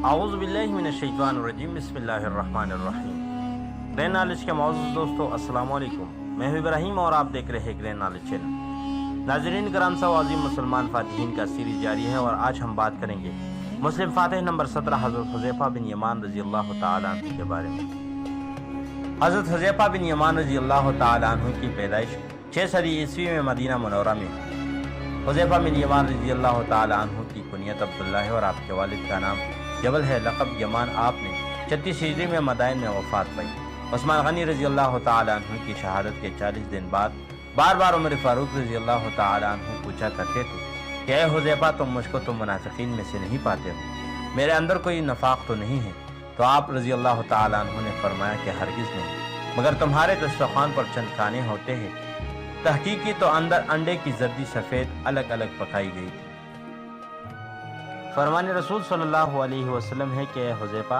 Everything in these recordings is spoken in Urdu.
اعوذ باللہ من الشیطان الرجیم، بسم اللہ الرحمن الرحیم۔ گرین نالج کے معزز دوستو، السلام علیکم۔ میں ہوں ابراہیم اور آپ دیکھ رہے ہیں گرین نالج چینل۔ ناظرین کرام، سو عظیم مسلمان فاتحین کا سیریز جاری ہے اور آج ہم بات کریں گے مسلم فاتح نمبر 17 حضرت حذیفہ بن یمان رضی اللہ تعالیٰ عنہ کے بارے میں۔ حضرت حذیفہ بن یمان رضی اللہ تعالیٰ عنہ کی پیدائش 6 صدی عیسوی میں مدینہ منورہ میں ہوئی۔ حذیفہ بن یمان رضی اللہ تعالیٰ عنہ کی کنیت عبداللہ ہے اور آپ کے والد کا نام جبل ہے۔ لقب یمان آپ نے 36 ہجری میں مدائن میں وفات پائی۔ عثمان غنی رضی اللہ تعالیٰ عنہ کی شہادت کے 40 دن بعد بار بار عمر فاروق رضی اللہ تعالیٰ عنہ پوچھا کرتے تھے کہ اے حذیفہ، تم مجھ کو تم منافقین میں سے نہیں پاتے ہو، میرے اندر کوئی نفاق تو نہیں ہے؟ تو آپ رضی اللہ تعالیٰ عنہ نے فرمایا کہ ہرگز نہیں، مگر تمہارے دسترخوان پر چند کھانے ہوتے ہیں، تحقیقی تو اندر انڈے کی زردی سفید الگ الگ پکائی گئی تھی۔ فرمان رسول صلی اللہ علیہ وسلم ہے کہ اے حذیفہ،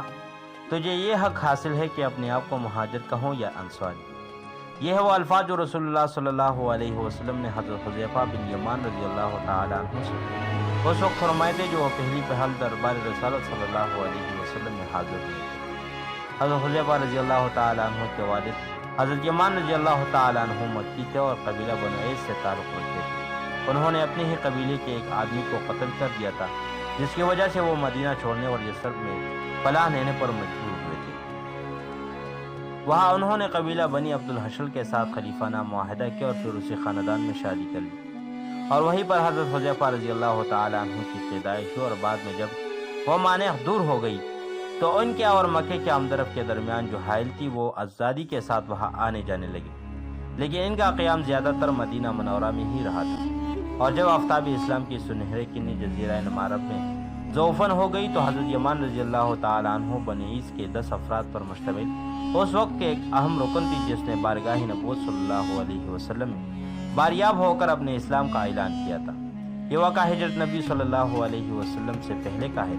تجھے یہ حق حاصل ہے کہ اپنے آپ کو مہاجر کہوں یا انصاری۔ یہ ہے وہ الفاظ جو رسول اللہ صلی اللہ علیہ وسلم نے حضرت حذیفہ بن یمان رضی اللہ تعالیٰ عنہ سے اس وقت فرمائے تھے جو وہ پہلی پہل دربار رسالت صلی اللہ علیہ وسلم میں حاضر ہوئے تھے۔ حضرت حذیفہ رضی اللہ تعالیٰ عنہ کے والد حضرت یمان رضی اللہ تعالیٰ عنہ مکی تھے اور قبیلہ بنو عیس سے تعلق رکھتے تھے۔ انہوں نے اپنے ہی قبیلے کے ایک آدمی کو قتل کر دیا تھا، جس کی وجہ سے وہ مدینہ چھوڑنے اور یثرب میں پناہ لینے پر مجبور ہوئے تھے۔ وہاں انہوں نے قبیلہ بنی عبد الحشل کے ساتھ خلیفانہ معاہدہ کیا اور پھر اسی خاندان میں شادی کر لی، اور وہیں پر حضرت حذیفہ رضی اللہ تعالیٰ عنہ کی پیدائش ہوئی۔ اور بعد میں جب وہ مانع دور ہو گئی تو ان کے اور مکے کے ہمدرب کے درمیان جو حائل تھی وہ آزادی کے ساتھ وہاں آنے جانے لگے، لیکن ان کا قیام زیادہ تر مدینہ منورہ میں ہی رہا تھا۔ اور جب آفتاب اسلام کی سنہرے کنی جزیرہ نمارب میں ذوفن ہو گئی تو حضرت یمان رضی اللہ تعالیٰ عنہ بنی عیس کے 10 افراد پر مشتمل اس وقت کے ایک اہم رکن تھی، جس نے بارگاہ نبوت صلی اللہ علیہ وسلم میں باریاب ہو کر اپنے اسلام کا اعلان کیا تھا۔ یہ واقعہ ہجرت نبی صلی اللہ علیہ وسلم سے پہلے کا ہے۔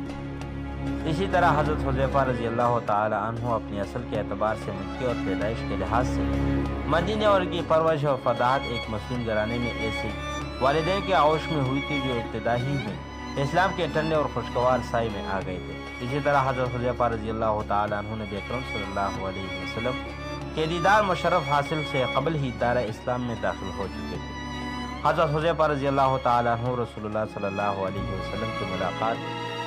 اسی طرح حضرت حذیفہ رضی اللہ تعالیٰ عنہ اپنی اصل کے اعتبار سے مکی اور پیدائش کے لحاظ سے مدینے اور کی پرورش اور فداحت ایک مسلم گھرانے میں ایسے والدین کے آغوش میں ہوئی تھی جو ابتدائی میں اسلام کے ٹھنڈے اور خوشگوار سائے میں آ گئے تھے۔ اسی طرح حضرت حذیفہ رضی اللہ تعالیٰ عنہ نے اکرم صلی اللہ علیہ وسلم کے دیدار مشرف حاصل سے قبل ہی دار اسلام میں داخل ہو چکے تھے۔ حضرت حذیفہ رضی اللہ تعالیٰ عنہ رسول اللہ صلی اللہ علیہ وسلم کی ملاقات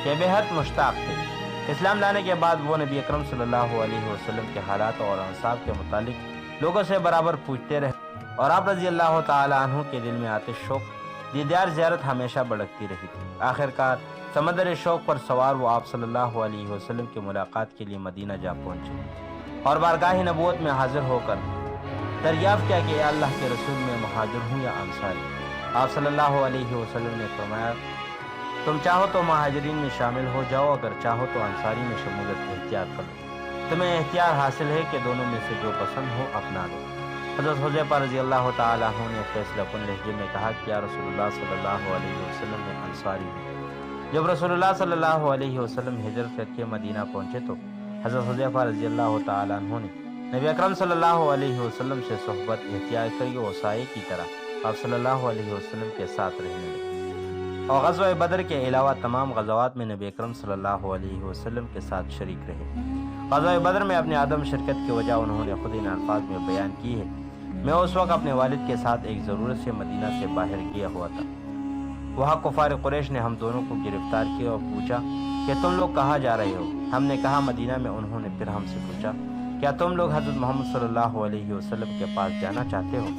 کے بے حد مشتاق تھے۔ اسلام لانے کے بعد وہ نبی اکرم صلی اللہ علیہ وسلم کے حالات اور انصاف کے متعلق لوگوں سے برابر پوچھتے رہے، اور آپ رضی اللہ تعالیٰ عنہ کے دل میں آتش شوق دیدار زیارت ہمیشہ بڑھتی رہی تھی۔ آخرکار سمندر شوق پر سوار وہ آپ صلی اللہ علیہ وسلم کی ملاقات کے لیے مدینہ جا پہنچے اور بارگاہ نبوت میں حاضر ہو کر دریافت کیا کہ اے اللہ کے رسول، میں مہاجر ہوں یا انصاری؟ آپ صلی اللہ علیہ وسلم نے فرمایا، تم چاہو تو مہاجرین میں شامل ہو جاؤ، اگر چاہو تو انصاری میں شمولیت اختیار کر لو، تمہیں اختیار حاصل ہے کہ دونوں میں سے جو پسند ہو اپنا لو۔ حضرت حذیفہ رضی اللہ تعالیٰ عنہ نے فیصلہ کن لہجے میں کہا کہ یا رسول اللہ صلی اللہ علیہ وسلم میں انصاری ہوں۔ جب رسول اللہ صلی اللہ علیہ وسلم ہجرت کر کے مدینہ پہنچے تو حضرت حذیفہ رضی اللہ تعالیٰ عنہ نے نبی اکرم صلی اللہ علیہ وسلم سے صحبت اختیار کری اور سائے کی طرح آپ صلی اللہ علیہ وسلم کے ساتھ رہنے لگے، اور غزوہ بدر کے علاوہ تمام غزوات میں نبی اکرم صلی اللہ علیہ وسلم کے ساتھ شریک رہے۔ غزوہ بدر میں اپنے عدم شرکت کی وجہ انہوں نے خود ان الفاظ میں بیان کی ہے، میں اس وقت اپنے والد کے ساتھ ایک ضرورت سے مدینہ سے باہر گیا ہوا تھا۔ وہاں کفار قریش نے ہم دونوں کو گرفتار کیا اور پوچھا کہ تم لوگ کہاں جا رہے ہو؟ ہم نے کہا مدینہ میں۔ انہوں نے پھر ہم سے پوچھا کیا تم لوگ حضرت محمد صلی اللہ علیہ وسلم کے پاس جانا چاہتے ہو؟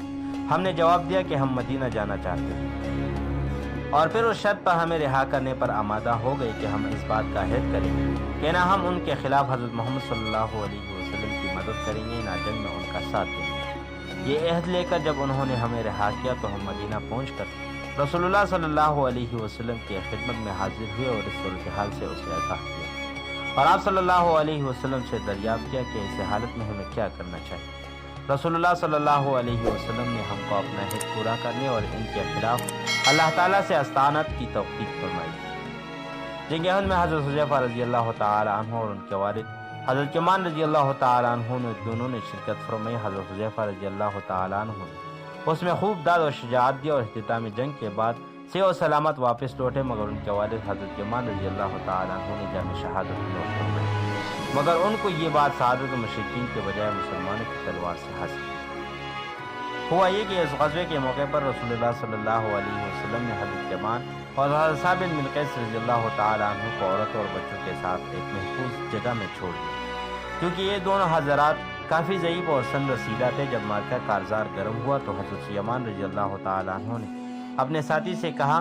ہم نے جواب دیا کہ ہم مدینہ جانا چاہتے ہیں، اور پھر اس شرط پر ہمیں رہا کرنے پر آمادہ ہو گئے کہ ہم اس بات کا عہد کریں گے کہ نہ ہم ان کے خلاف حضرت محمد صلی اللہ علیہ وسلم کی مدد کریں گے، نہ جنگ میں ان کا ساتھ دیں گے۔ یہ عہد لے کر جب انہوں نے ہمیں رہا کیا تو ہم مدینہ پہنچ کر رسول اللہ صلی اللہ علیہ وسلم کی خدمت میں حاضر ہوئے اور اس صورتحال سے اسے آگاہ کیا، اور آپ صلی اللہ علیہ وسلم سے دریافت کیا کہ اس حالت میں ہمیں کیا کرنا چاہیے۔ رسول اللہ صلی اللہ علیہ وسلم نے ہم کو اپنا عہد پورا کرنے اور ان کے خلاف اللہ تعالیٰ سے استعانت کی توفیق فرمائی۔ جنگ احد میں حضرت حذیفہ رضی اللہ تعالیٰ عنہ اور ان کے والد حضرت یمان رضی اللہ تعالیٰ عنہ نے دونوں نے شرکت فرمائی۔ حضرت حذیفہ رضی اللہ تعالیٰ عنہ نے اس میں خوب داد و شجاعت دی، اور اختتام جنگ کے بعد سے و سلامت واپس لوٹے، مگر ان کے والد حضرت یمان رضی اللہ تعالیٰ عنہ نے جام شہادت نوش فرمائی، مگر ان کو یہ بات سعادت مشرکین کے بجائے مسلمانوں کی تلوار سے حاصل ہوئی۔ ہوا یہ کہ اس غزوے کے موقع پر رسول اللہ صلی اللہ علیہ وسلم نے حضرت یمان اور حضرت ثابت بن قیس رضی اللہ تعالیٰ عنہ کو عورتوں اور بچوں کے ساتھ ایک محفوظ جگہ میں چھوڑ دیا، کیونکہ یہ دونوں حضرات کافی ضعیف اور سن رسیدہ تھے۔ جب مارکہ کارزار گرم ہوا تو حضرت یمان رضی اللہ تعالیٰ عنہ نے اپنے ساتھی سے کہا،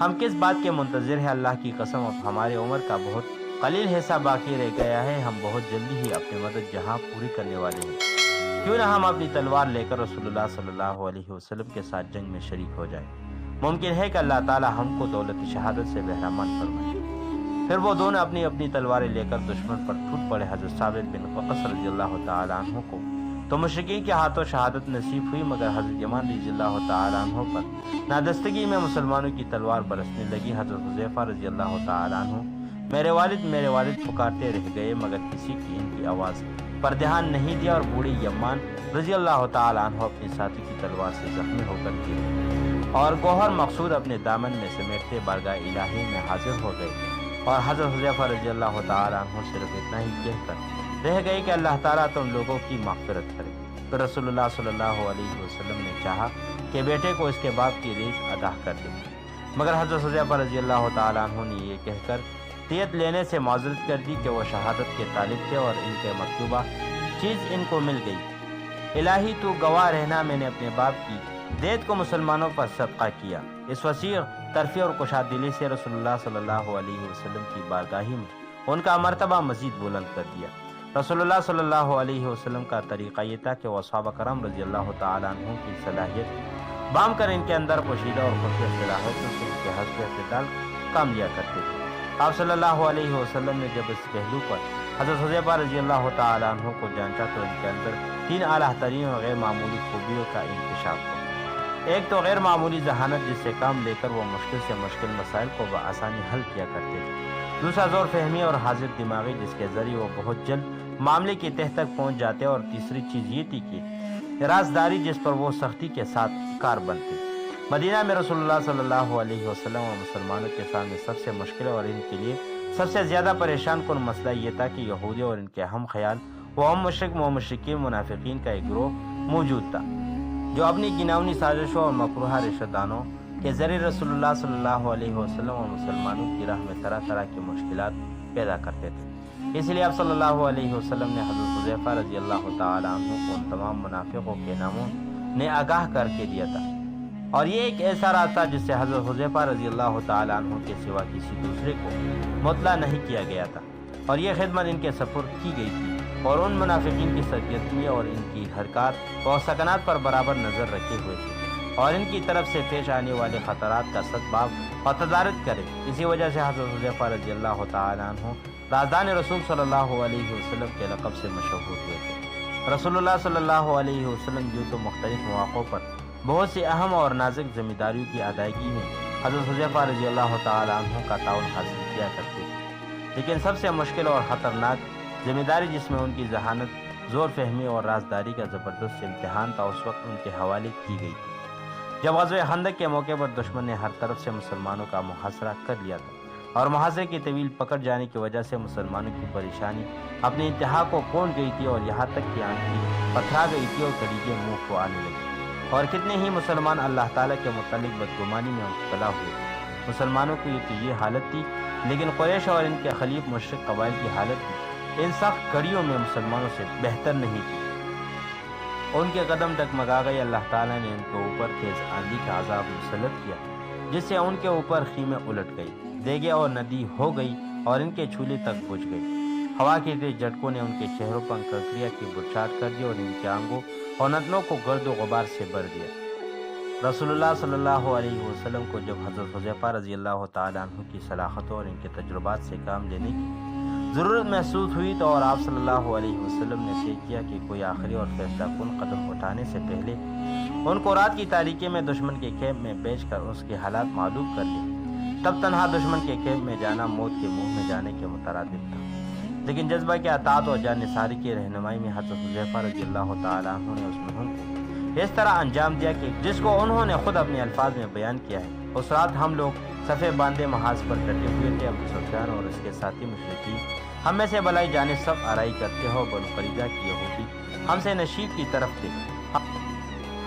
ہم کس بات کے منتظر ہیں؟ اللہ کی قسم اب ہمارے عمر کا بہت قلیل حصہ باقی رہ گیا ہے، ہم بہت جلدی ہی اپنی مدد جہاں پوری کرنے والے ہیں، کیوں نہ ہم اپنی تلوار لے کر رسول اللہ صلی اللہ علیہ وسلم کے ساتھ جنگ میں شریک ہو جائیں، ممکن ہے کہ اللہ تعالی ہم کو دولت شہادت سے بہرامند فرمائے۔ پھر وہ دونوں اپنی اپنی تلواریں لے کر دشمن پر ٹوٹ پڑے۔ حضرت ثابت بن قیس رضی اللہ تعالیٰ عنہ کو تو مشرکین کے ہاتھوں شہادت نصیب ہوئی، مگر حضرت یمان رضی اللہ تعالیٰ عنہ پر نادستگی میں مسلمانوں کی تلوار برسنے لگی۔ حضرت حذیفہ رضی اللہ تعالیٰ عنہ میرے والد پکارتے رہ گئے، مگر کسی کی ان کی آواز پر دھیان نہیں دیا، اور بوڑھے یمان رضی اللہ تعالیٰ عنہ اپنی ساتھی کی تلوار سے زخمی ہو کر گرے اور گوہر مقصود اپنے دامن میں سمیٹتے بارگاہ الہی میں حاضر ہو گئے، اور حضرت حذیفہ رضی اللہ تعالیٰ عنہ صرف اتنا ہی کہہ کر رہ گئے کہ اللہ تعالیٰ تم لوگوں کی مغفرت کرے۔ تو رسول اللہ صلی اللہ علیہ وسلم نے چاہا کہ بیٹے کو اس کے باپ کی ریت ادا کر دے، مگر حضرت حذیفہ رضی اللہ تعالیٰ عنہ نے یہ کہہ کر دیت لینے سے معذرت کر دی کہ وہ شہادت کے طالب تھے اور ان کے مطلوبہ چیز ان کو مل گئی۔ الہی تو گواہ رہنا، میں نے اپنے باپ کی دیت کو مسلمانوں پر صدقہ کیا۔ اس وسیع طرفی اور کشاد دلی سے رسول اللہ صلی اللہ علیہ وسلم کی بارگاہی میں ان کا مرتبہ مزید بلند کر دیا۔ رسول اللہ صلی اللہ علیہ وسلم کا طریقہ یہ تھا کہ وہ صحابہ کرام رضی اللہ تعالیٰ عنہ کی صلاحیت بام کر ان کے اندر پوشیدہ اور خفیہ صلاحیتوں سے ان کے حسب اعتدال کام لیا کرتے تھے۔ آپ صلی اللہ علیہ وسلم نے جب اس پہلو پر حضرت حذیفہ رضی اللہ تعالیٰ عنہ کو جانچا تو ان کے اندر 3 اعلیٰ ترین اور غیر معمولی خوبیوں کا انکشاف ہوا۔ ایک تو غیر معمولی ذہانت، جس سے کام لے کر وہ مشکل سے مشکل مسائل کو بآسانی حل کیا کرتے تھے۔ دوسرا زور فہمی اور حاضر دماغی، جس کے ذریعے وہ بہت جلد معاملے کی تہ تک پہنچ جاتے، اور تیسری چیز یہ تھی کہ رازداری، جس پر وہ سختی کے ساتھ کار بنتے۔ مدینہ میں رسول اللہ صلی اللہ علیہ وسلم اور مسلمانوں کے سامنے سب سے مشکل اور ان کے لیے سب سے زیادہ پریشان کن مسئلہ یہ تھا کہ یہودی اور ان کے ہم خیال و ہم مشرکین منافقین کا ایک گروہ موجود تھا، جو اپنی گناونی سازشوں اور مکروہ رشتہ دانوں کے ذریعے رسول اللہ صلی اللہ علیہ وسلم اور مسلمانوں کی راہ میں طرح طرح کی مشکلات پیدا کرتے تھے۔ اس لیے آپ صلی اللہ علیہ وسلم نے حضرت حذیفہ رضی اللہ تعالیٰ عنہ کو ان تمام منافقوں کے ناموں نے آگاہ کر کے دیا تھا، اور یہ ایک ایسا راز تھا جس سے حضرت حذیفہ رضی اللہ تعالیٰ عنہ کے سوا کسی دوسرے کو مطلع نہیں کیا گیا تھا، اور یہ خدمت ان کے سپرد کی گئی تھی، اور ان منافقین کی سرگرمیوں اور ان کی حرکات و سکنات پر برابر نظر رکھے ہوئے تھے، اور ان کی طرف سے پیش آنے والے خطرات کا سدباب اور تدارک کرے۔ اسی وجہ سے حضرت حذیفہ رضی اللہ تعالیٰ عنہ رازدان رسول صلی اللہ علیہ وسلم کے لقب سے مشہور ہوئے تھے۔ رسول اللہ صلی اللہ علیہ وسلم جو تو مختلف مواقعوں پر بہت سی اہم اور نازک ذمہ داریوں کی ادائیگی میں حضرت حذیفہ رضی اللہ تعالیٰ عنہ کا تعاون حاصل کیا کرتے تھے، لیکن سب سے مشکل اور خطرناک ذمہ داری جس میں ان کی ذہانت، زور فہمی اور رازداری کا زبردست امتحان تھا، اس وقت ان کے حوالے کی گئی تھی جب غزوہ خندق کے موقع پر دشمن نے ہر طرف سے مسلمانوں کا محاصرہ کر لیا تھا، اور محاصرے کی طویل پکڑ جانے کی وجہ سے مسلمانوں کی پریشانی اپنی انتہا کو پہنچ گئی تھی، اور یہاں تک کہ آنکھیں پتھرا گئی تھی اور کلیجے منہ کو آنے لگی، اور کتنے ہی مسلمان اللہ تعالیٰ کے متعلق بدگمانی میں مبتلا ہوئے۔ مسلمانوں کی تو یہ حالت تھی، لیکن قریش اور ان کے خلیف مشرک قبائل کی حالت بھی ان سخت کڑیوں میں مسلمانوں سے بہتر نہیں تھی۔ ان کے قدم ڈگمگا گئے۔ اللہ تعالیٰ نے ان کے اوپر تیز آندھی کا عذاب مسلط کیا، جس سے ان کے اوپر خیمیں الٹ گئی، دیگیں اور ندی ہو گئی، اور ان کے چولہے تک بجھ گئی۔ ہوا کے تیز جھٹکوں نے ان کے چہروں پر کنکریاں کی برچھاٹ کر دی، اور ان کے آنگوں اور نتنوں کو گرد و غبار سے بھر دیا۔ رسول اللہ صلی اللہ علیہ وسلم کو جب حضرت حذیفہ رضی اللہ تعالیٰ عنہ کی صلاحتوں اور ان کے تجربات سے کام لینے کی ضرورت محسوس ہوئی تو اور آپ صلی اللہ علیہ وسلم نے طے کیا کہ کوئی آخری اور فیصلہ کن قدم اٹھانے سے پہلے ان کو رات کی تاریکی میں دشمن کے کیمپ میں بیچ کر اس کے حالات معلوم کر لیں۔ تب تنہا دشمن کے کیمپ میں جانا موت کے منہ میں جانے کے مترادف تھا، لیکن جذبہ کے اطاعت اور جان نثاری کی رہنمائی میں حضرت حذیفہ رضی اللہ تعالیٰ عنہ نے اس مہم کو اس طرح انجام دیا کہ جس کو انہوں نے خود اپنے الفاظ میں بیان کیا ہے، اس رات ہم لوگ صفے باندھے محاذ پر ڈٹے ہوئے تھے۔ ابو سفیان اور اس کے ساتھی مشرکین ہم میں سے بلائی جانب سب آرائی کرتے ہو۔ بنو قریظہ کی یہودی ہم سے نشیب کی طرف تھے۔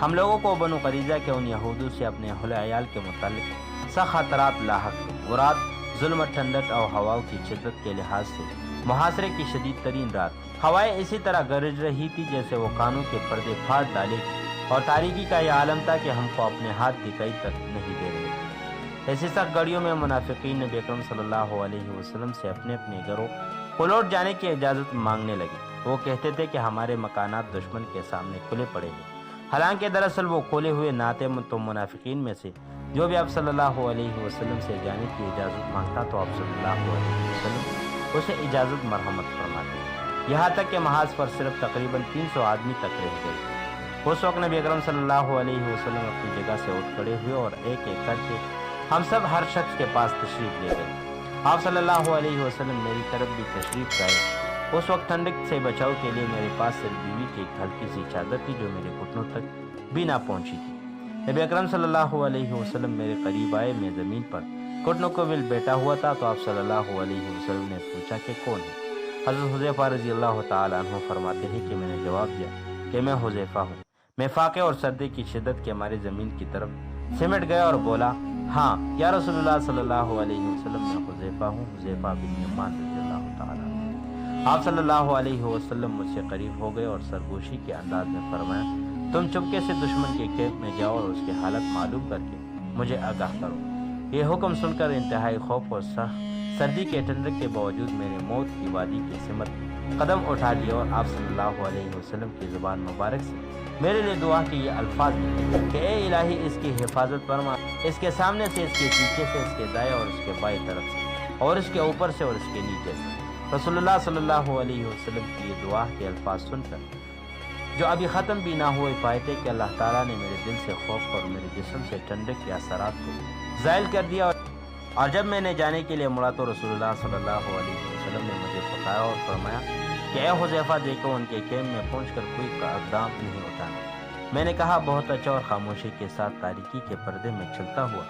ہم لوگوں کو بنو قریظہ کے ان یہودوں سے اپنے اہل عیال کے متعلق سخت خطرات لاحق تھے۔ وہ رات ظلم، ٹھنڈک اور ہواؤں کی شدت کے لحاظ سے محاصرے کی شدید ترین رات۔ ہوائیں اسی طرح گرج رہی تھی جیسے وہ کانوں کے پردے پھاڑ ڈالے گی، اور تاریکی کا یہ عالم تھا کہ ہم کو اپنے ہاتھ دکھائی تک نہیں دے رہے تھے۔ ایسی سخت گھڑیوں میں منافقین نبی اکرم صلی اللہ علیہ وسلم سے اپنے اپنے گھروں کو لوٹ جانے کی اجازت مانگنے لگے۔ وہ کہتے تھے کہ ہمارے مکانات دشمن کے سامنے کھلے پڑے ہیں، حالانکہ دراصل وہ کھولے ہوئے نہ تھے۔ تو منافقین میں سے جو بھی آپ صلی اللہ علیہ وسلم سے جانے کی اجازت مانگتا تو آپ صلی اللہ علیہ وسلم اسے اجازت مرحمت فرماتے، یہاں تک کہ محاذ پر صرف تقریباً 300 آدمی تک رہ گئے۔ اس وقت نبی اکرم صلی اللہ علیہ وسلم اپنی جگہ سے اٹھ کھڑے ہوئے اور ایک ایک کر کے ہم سب ہر شخص کے پاس تشریف لے گئے۔ آپ صلی اللہ علیہ وسلم میری طرف بھی تشریف لائے۔ اس وقت ٹھنڈک سے بچاؤ کے لیے میرے پاس صرف بیوی کی ایک ہلکی سی چادر تھی جو میرے گھٹنوں تک بھی نہ پہنچی تھی۔ نبی اکرم صلی اللہ علیہ وسلم میرے قریب آئے۔ میں زمین پر گھٹنوں کو بل بیٹھا ہوا تھا تو آپ صلی اللہ علیہ وسلم نے پوچھا کہ کون ہے؟ حضرت حذیفہ رضی اللہ تعالیٰ عنہ فرماتے ہیں کہ میں نے جواب دیا کہ میں حذیفہ ہوں۔ میں فاقے اور سردی کی شدت کے ہماری زمین کی طرف سمٹ گیا اور بولا، ہاں یا رسول اللہ صلی اللہ علیہ وسلم، میں حذیفہ ہوں، حذیفہ بن یمان رضی اللہ تعالیٰ عنہ۔ آپ صلی اللہ علیہ وسلم مجھ سے قریب ہو گئے اور سرگوشی کے انداز میں فرمایا، تم چپکے سے دشمن کے کیمپ میں جاؤ اور اس کی حالت معلوم کر کے مجھے آگاہ کرو۔ یہ حکم سن کر انتہائی خوف اور سردی کے ٹھنڈک کے باوجود میں نے موت کی وادی کی سمت قدم اٹھا لیا اور آپ صلی اللہ علیہ وسلم کی زبان مبارک سے میرے لیے دعا کے یہ الفاظ نکلے کہ اے الہی اس کی حفاظت فرما، اس کے سامنے سے، اس کے پیچھے سے، اس کے دائیں اور اس کے بائیں طرف سے، اور اس کے اوپر سے اور اس کے نیچے سے۔ رسول اللہ صلی اللہ علیہ وسلم کی یہ دعا کے الفاظ سن کر جو ابھی ختم بھی نہ ہوئے پائے تھے کہ اللہ تعالیٰ نے میرے دل سے خوف اور میرے جسم سے ٹھنڈک کے اثرات کو زائل کر دیا، اور جب میں نے جانے کے لیے مڑا تو رسول اللہ صلی اللہ علیہ وسلم نے مجھے پکارا اور فرمایا کہ اے حذیفہ، دیکھو ان کے کیمپ میں پہنچ کر کوئی اقدام نہیں اٹھانا۔ میں نے کہا بہت اچھا، اور خاموشی کے ساتھ تاریکی کے پردے میں چلتا ہوا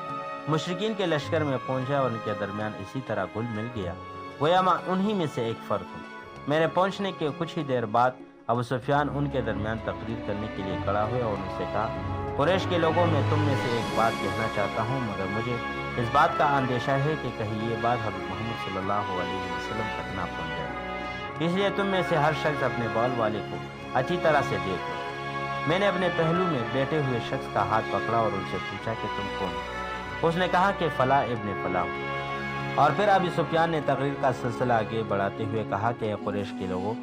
مشرکین کے لشکر میں پہنچا اور ان کے درمیان اسی طرح گل مل گیا گویا میں انہی میں سے ایک فرد ہوں۔ میرے پہنچنے کے کچھ ہی دیر بعد ابو سفیان ان کے درمیان تقریر کرنے کے لیے کھڑا ہوئے اور ان سے کہا، قریش کے لوگوں میں تم میں سے ایک بات کہنا چاہتا ہوں، مگر مجھے اس بات کا اندیشہ ہے کہ کہیں یہ بات حضرت محمد صلی اللہ علیہ وسلم تک نہ پہنچ جائے، اس لیے تم میں سے ہر شخص اپنے بال والے کو اچھی طرح سے دیکھ لو۔ میں نے اپنے پہلو میں بیٹھے ہوئے شخص کا ہاتھ پکڑا اور ان سے پوچھا کہ تم کون ہو؟ اس نے کہا کہ فلاں ابن فلاں ہوں۔ اور پھر ابی سفیان نے تقریر کا سلسلہ آگے بڑھاتے ہوئے کہا کہ اے قریش کے لوگوں،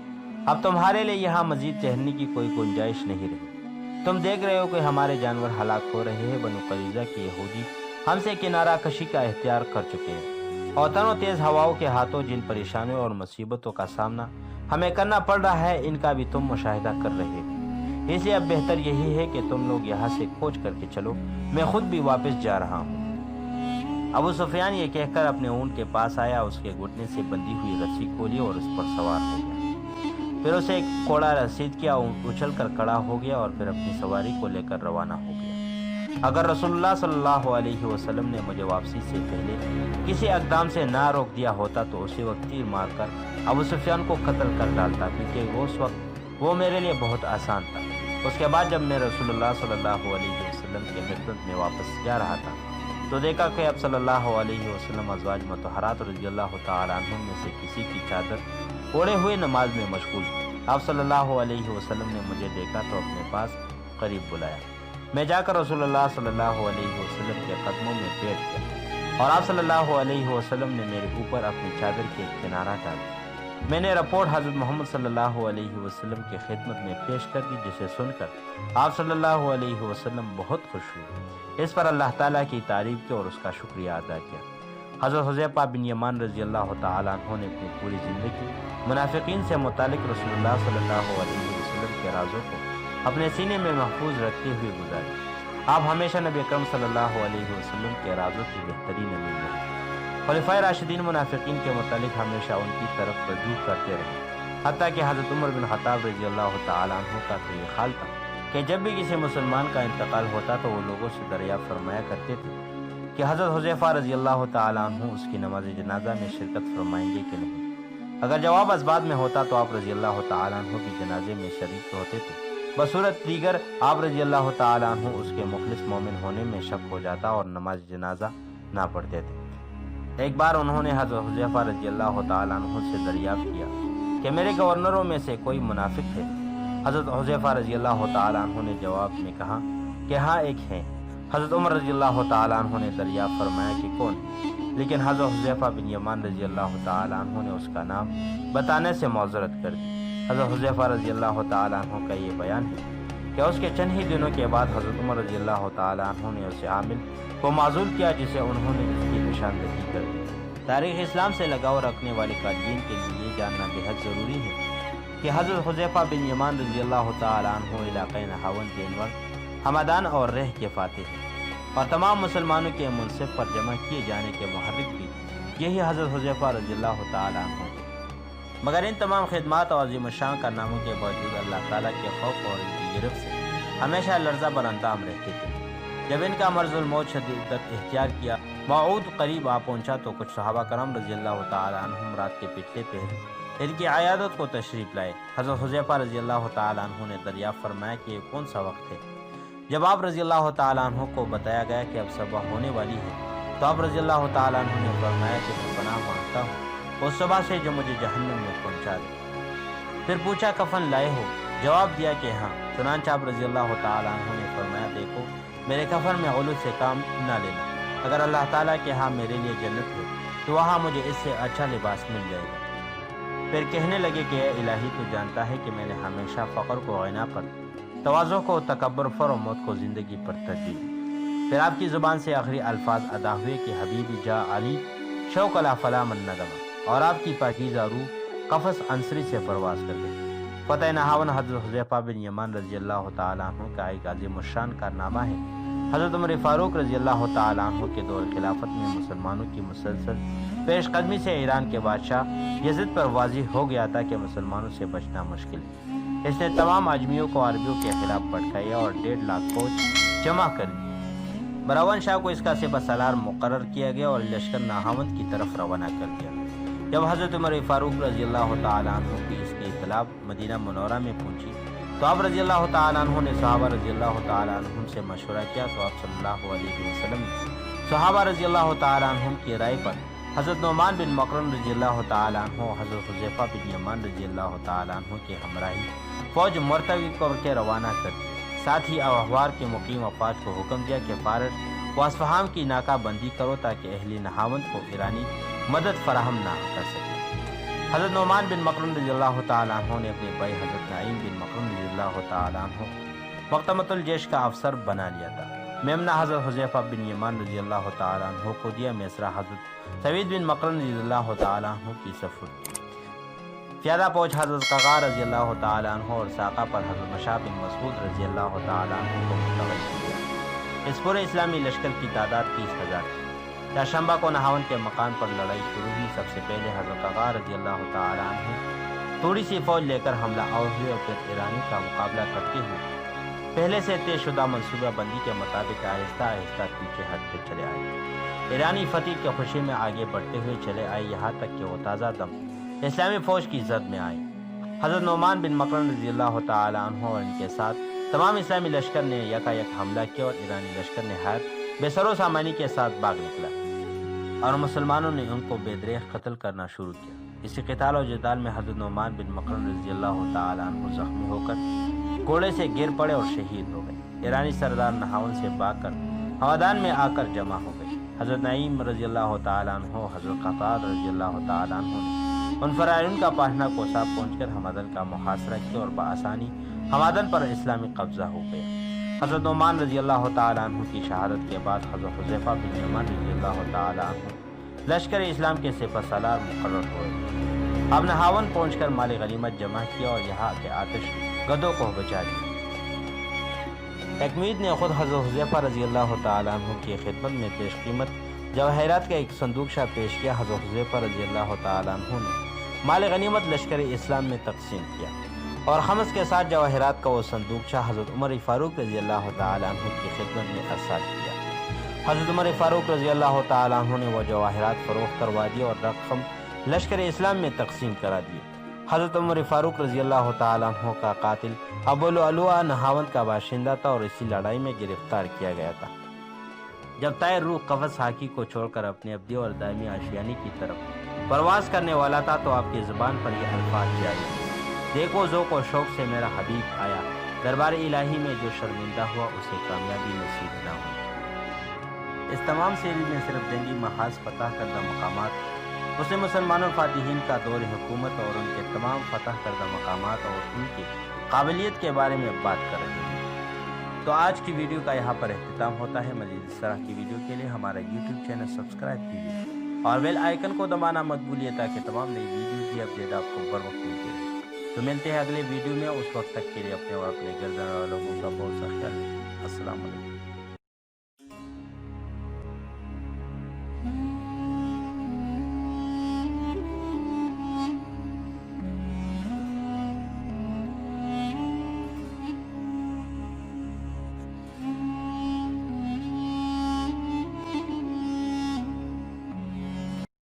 اب تمہارے لیے یہاں مزید ٹھہرنے کی کوئی گنجائش نہیں رہی۔ تم دیکھ رہے ہو کہ ہمارے جانور ہلاک ہو رہے ہیں۔ بنو قریظہ کے یہودی ہم سے کنارہ کشی کا اختیار کر چکے ہیں، اور تن و تیز ہواؤں کے ہاتھوں جن پریشانیوں اور مصیبتوں کا سامنا ہمیں کرنا پڑ رہا ہے، ان کا بھی تم مشاہدہ کر رہے ہو۔ اس لیے اب بہتر یہی ہے کہ تم لوگ یہاں سے کوچ کر کے چلو، میں خود بھی واپس جا رہا ہوں۔ ابو سفیان یہ کہہ کر اپنے اونٹ کے پاس آیا، اس کے گھٹنے سے بندھی ہوئی رسی کھولی اور اس پر سوار ہو گیا۔ پھر اسے ایک کوڑا رسید کیا، اونٹ اچھل کر کھڑا ہو گیا اور پھر اپنی سواری کو لے کر روانہ ہو گیا۔ اگر رسول اللہ صلی اللہ علیہ وسلم نے مجھے واپسی سے پہلے کسی اقدام سے نہ روک دیا ہوتا تو اسی وقت تیر مار کر ابو سفیان کو قتل کر ڈالتا، کیونکہ اس وقت وہ میرے لیے بہت آسان تھا۔ اس کے بعد جب میں رسول اللہ صلی اللہ علیہ وسلم کے خدمت میں واپس جا رہا تھا تو دیکھا کہ اب صلی اللہ علیہ وسلم ازواج مطہرات رضی اللہ تعالیٰ عنہم میں سے کسی کی چادر اوڑھے ہوئے نماز میں مشغول تھی۔ آپ صلی اللہ علیہ وسلم نے مجھے دیکھا تو اپنے پاس قریب بلایا۔ میں جا کر رسول اللہ صلی اللہ علیہ وسلم کے قدموں میں بیٹھ گیا اور آپ صلی اللہ علیہ وسلم نے میرے اوپر اپنی چادر کے کنارہ ڈالا۔ میں نے رپورٹ حضرت محمد صلی اللہ علیہ وسلم کی خدمت میں پیش کر دی، جسے سن کر آپ صلی اللہ علیہ وسلم بہت خوش ہوئے۔ اس پر اللہ تعالیٰ کی تعریف کی اور اس کا شکریہ ادا کیا۔ حضرت حذیفہ بن یمان رضی اللہ تعالیٰ عنہ نے اپنی پوری زندگی منافقین سے متعلق رسول اللہ صلی اللہ علیہ وسلم کے رازوں کو اپنے سینے میں محفوظ رکھتے ہوئے گزاری۔ آپ ہمیشہ نبی اکرم صلی اللہ علیہ وسلم کے رازوں کی بہترین امین رہے۔ خلفائے راشدین منافقین کے متعلق ہمیشہ ان کی طرف رجوع کرتے رہے، حتیٰ کہ حضرت عمر بن خطاب رضی اللہ تعالیٰ عنہ کا تو یہ خیال تھا کہ جب بھی کسی مسلمان کا انتقال ہوتا تو وہ لوگوں سے دریافت فرمایا کرتے تھے کہ حضرت حذیفہ رضی اللہ تعالیٰ عنہ اس کی نماز جنازہ میں شرکت فرمائیں گے کہ نہیں؟ اگر جواب اسبات میں ہوتا تو آپ رضی اللہ تعالیٰ عنہ بھی جنازے میں شریک ہوتے تھے، بصورت دیگر آپ رضی اللہ تعالیٰ عنہ اس کے مخلص مومن ہونے میں شک ہو جاتا اور نماز جنازہ نہ پڑھتے تھے۔ ایک بار انہوں نے حضرت حذیفہ رضی اللہ تعالیٰ عنہ سے دریافت کیا کہ میرے گورنروں میں سے کوئی منافق ہے؟ حضرت حذیفہ رضی اللہ تعالیٰ عنہ نے جواب میں کہا کہ ہاں ایک ہے۔ حضرت عمر رضی اللہ تعالیٰ عنہ نے دریافت فرمایا کہ کون؟ لیکن حضرت حذیفہ بن یمان رضی اللہ تعالیٰ عنہ نے اس کا نام بتانے سے معذرت کر دی۔ حضرت حذیفہ رضی اللہ تعالیٰ عنہ کا یہ بیان ہے کہ اس کے چند ہی دنوں کے بعد حضرت عمر رضی اللہ تعالیٰ عنہ نے اسے عامل کو معزول کیا، جسے انہوں نے اس کی نشاندہی کر دی۔ تاریخ اسلام سے لگاؤ رکھنے والے قارئین کے لیے یہ جاننا بہت ضروری ہے کہ حضرت حذیفہ بن یمان رضی اللہ تعالیٰ عنہ علاقۂ نہاون دینور، ہمدان اور رہ کے فاتح ہیں، اور تمام مسلمانوں کے منصب پر جمع کیے جانے کے محرک بھی یہی حضرت حذیفہ رضی اللہ تعالیٰ عنہ ہیں۔ مگر ان تمام خدمات اور عظیم الشان کارناموں کے باوجود اللہ تعالیٰ کے خوف اور ان کی گرفت سے ہمیشہ لرزہ بر اندام رہتے تھے۔ جب ان کا مرض الموت شدت اختیار کیا، موعود قریب آ پہنچا تو کچھ صحابہ کرام رضی اللہ تعالیٰ عنہم رات کے پچھلے پہر ان کی عیادت کو تشریف لائے۔ حضرت حذیفہ رضی اللہ تعالیٰ عنہ نے دریافت فرمایا کہ یہ کون سا وقت ہے؟ جب آپ رضی اللہ تعالیٰ عنہ کو بتایا گیا کہ اب صبح ہونے والی ہے تو آپ رضی اللہ تعالیٰ عنہ نے فرمایا کہ میں پناہ مانگتا ہوں اس صبح سے جو مجھے جہنم میں پہنچا دے۔ پھر پوچھا کفن لائے ہو؟ جواب دیا کہ ہاں۔ چنانچہ آپ رضی اللہ تعالیٰ عنہ نے فرمایا دیکھو میرے کفن میں غلو سے کام نہ لینا، اگر اللہ تعالیٰ کے ہاں میرے لیے جنت ہے تو وہاں مجھے اس سے اچھا لباس مل جائے گا۔ پھر کہنے لگے کہ اے الہی تو جانتا ہے کہ میں نے ہمیشہ فقر کو غنا پر، تواضع کو تکبر پر اور موت کو زندگی پر ترجیح دی۔ پھر آپ کی زبان سے آخری الفاظ ادا ہوئے کہ حبیبی جا علی شوق لا فلا من ندما، اور آپ کی پاکیزہ روح قفس عنصری سے پرواز کر گئی۔ فتح نہاون حضرت حذیفہ بن یمان رضی اللہ تعالیٰ عنہ کا ایک عظیم الشان کارنامہ ہے۔ حضرت عمر فاروق رضی اللہ تعالیٰ عنہ کے دور خلافت میں مسلمانوں کی مسلسل پیش قدمی سے ایران کے بادشاہ یزید پر واضح ہو گیا تھا کہ مسلمانوں سے بچنا مشکل ہے۔ اس نے تمام اجمیوں کو عربیوں کے خلاف بھڑکایا اور 1.5 لاکھ فوج جمع کر دی۔ براون شاہ کو اس کا سپہ سالار مقرر کیا گیا اور لشکر نہاوند کی طرف روانہ کر دیا۔ جب حضرت عمر فاروق رضی اللہ تعالیٰ عنہ کی اس کی اطلاع مدینہ منورہ میں پہنچی تو آپ رضی اللہ تعالیٰ عنہ نے صحابہ رضی اللہ تعالیٰ عنہ سے مشورہ کیا تو آپ صلی اللہ علیہ وسلم نے صحابہ رضی اللہ تعالیٰ عنہ کی رائے پر حضرت نعمان بن مقرن رضی اللہ تعالیٰ عنہ اور حضرت حذیفہ بن یمان رضی اللہ تعالیٰ عنہ کے ہمراہی فوج مرتوی کر کے روانہ کر دی۔ ساتھ ہی احوار کے مقیم افواج کو حکم دیا کہ فارس و اصفہان کی ناکہ بندی کرو تاکہ اہل نہاوند کو ایرانی مدد فراہم نہ کر سکے۔ حضرت نعمان بن مقرن رضی اللہ تعالیٰ عنہ نے اپنے بھائی حضرت نعیم بن مقرن رضی اللہ تعالیٰ عنہ مقدمۃ الجیش کا افسر بنا لیا تھا۔ میمنہ حضرت حذیفہ بن یمان رضی اللہ تعالیٰ عنہ کو دیا، میسرہ حضرت سوید بن مقرن رضی اللہ تعالیٰ عنہ کی سفر۔ پیادہ فوج حضرت ققار رضی اللہ تعالیٰ عنہ اور ساقہ پر حضرت مشعب بن مسعود رضی اللہ تعالیٰ عنہ کو منتقل کیا۔ اس پورے اسلامی لشکر کی تعداد 30,000 تھی۔ چاشمبہ کو نہاون کے مقام پر لڑائی شروع ہوئی۔ سب سے پہلے حضرت ققار رضی اللہ تعالیٰ عنہ تھوڑی سی فوج لے کر حملہ آور ہوئے اور پھر ایرانی کا مقابلہ کرتے ہوئے پہلے سے طے شدہ منصوبہ بندی کے مطابق آہستہ آہستہ پیچھے ہٹتے چلے آئے۔ ایرانی فتح کی خوشی میں آگے بڑھتے ہوئے چلے آئے، یہاں تک کہ وہ تازہ دم اسلامی فوج کی زد میں آئے۔ حضرت نعمان بن مقرن رضی اللہ تعالیٰ عنہ اور ان کے ساتھ تمام اسلامی لشکر نے یکایک حملہ کیا اور ایرانی لشکر نہایت بے سر و سامانی کے ساتھ بھاگ نکلا اور مسلمانوں نے ان کو بے دریغ قتل کرنا شروع کیا۔ اسی قتال و جدال میں حضرت نعمان بن مقرن رضی اللہ تعالیٰ عنہ زخمی ہو کر گھوڑے سے گر پڑے اور شہید ہو گئے۔ ایرانی سردار نہاون سے بھاگ کر ہمدان میں آ کر جمع ہو گئے۔ حضرت نعیم رضی اللہ تعالیٰ عنہ حضرت ققار رضی اللہ تعالیٰ عنہ نے ان فرائض کا پہنا کوسا پہنچ کر ہمدان کا محاصرہ کیا اور بآسانی ہمدان پر اسلامی قبضہ ہو گیا۔ حضرت نعمان رضی اللہ تعالیٰ عنہ کی شہادت کے بعد حضرت حذیفہ بن یمان رضی اللہ تعالیٰ عنہ لشکر اسلام کے سپہ سالار مقرر ہوئے۔ اب نہاون پہنچ کر مال غنیمت جمع کیا اور یہاں کے آتش گدوں کو بچا دیا۔ تکمید نے خود حضرت حذیفہ رضی اللہ تعالیٰ عنہ کی خدمت میں پیش قیمت جواہرات کا ایک صندوق شاہ پیش کیا۔ حضرت حذیفہ رضی اللہ تعالیٰ عنہ نے مال غنیمت لشکر اسلام میں تقسیم کیا اور خمس کے ساتھ جواہرات کا وہ صندوق شاہ حضرت عمر فاروق رضی اللہ تعالیٰ عنہ کی خدمت میں ارسال کیا۔ حضرت عمر فاروق رضی اللہ تعالیٰ عنہ نے وہ جواہرات فروخت کروا دیے اور رقم لشکر اسلام میں تقسیم کرا دیے۔ حضرت عمر فاروق رضی اللہ تعالیٰ عنہ کا قاتل ابو لؤلؤہ نہاوند کا باشندہ تھا اور اسی لڑائی میں گرفتار کیا گیا تھا۔ جب طائر روح قفس حاکی کو چھوڑ کر اپنے ابدی اور دائمی آشیانے کی طرف پرواز کرنے والا تھا تو آپ کی زبان پر یہ الفاظ جاری تھے: دیکھو ذوق و شوق سے میرا حبیب آیا، دربار الہی میں جو شرمندہ ہوا اسے کامیابی نصیب نہ ہوئی۔ اس تمام سیریز میں صرف جنگی محاذ فتح کردہ مقامات، اس نے مسلمانوں فاتحین کا دور حکومت اور ان کے تمام فتح کردہ مقامات اور ان کی قابلیت کے بارے میں بات کر رہے ہیں۔ تو آج کی ویڈیو کا یہاں پر اختتام ہوتا ہے۔ مزید اس طرح کی ویڈیو کے لیے ہمارا یوٹیوب چینل سبسکرائب کیجیے اور بیل آئیکن کو دبانا مت بھولیے تاکہ تمام نئی ویڈیو کی اپڈیٹ آپ کو بر وقت ملتی رہے۔ تو ملتے ہیں اگلے ویڈیو میں، اس وقت تک کے لیے اپنے اور اپنے گھر والوں کا بہت سا خیال رکھیں۔ السلام علیکم۔